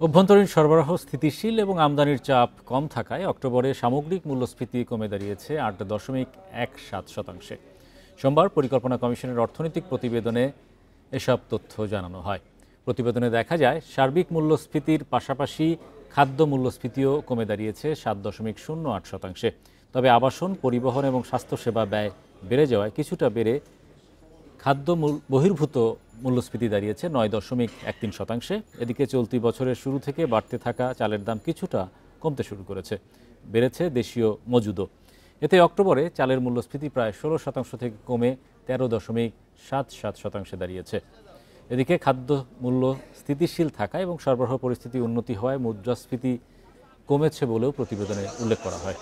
অভ্যন্তরীণ সরবরাহ স্থিতিশীল এবং আমদানির চাপ কম থাকায় অক্টোবরে সামগ্রিক মূল্যস্ফীতি কমে দাঁড়িয়েছে ৮.১৭%। সোমবার পরিকল্পনা কমিশনের অর্থনৈতিক প্রতিবেদনে এসব তথ্য জানানো হয়। প্রতিবেদনে দেখা যায় সার্বিক মূল্যস্ফীতির পাশাপাশি খাদ্য মূল্যস্ফীতিও কমে দাঁড়িয়েছে ৭.০৮%। তবে আবাসন, পরিবহন এবং স্বাস্থ্যসেবা ব্যয় বেড়ে যাওয়ায় কিছুটা বেড়ে খাদ্য বহির্ভূত মূল্যস্ফীতি দাঁড়িয়েছে ৯.১৩%। এদিকে চলতি বছরের শুরু থেকে বাড়তে থাকা চালের দাম কিছুটা কমতে শুরু করেছে, বেড়েছে দেশীয় মজুদও। এতে অক্টোবরে চালের মূল্যস্ফীতি প্রায় ১৬% থেকে কমে ১৩.৭৭% দাঁড়িয়েছে। এদিকে খাদ্য মূল্য স্থিতিশীল থাকা এবং সরবরাহ পরিস্থিতি উন্নতি হওয়ায় মুদ্রাস্ফীতি কমেছে বলেও প্রতিবেদনে উল্লেখ করা হয়।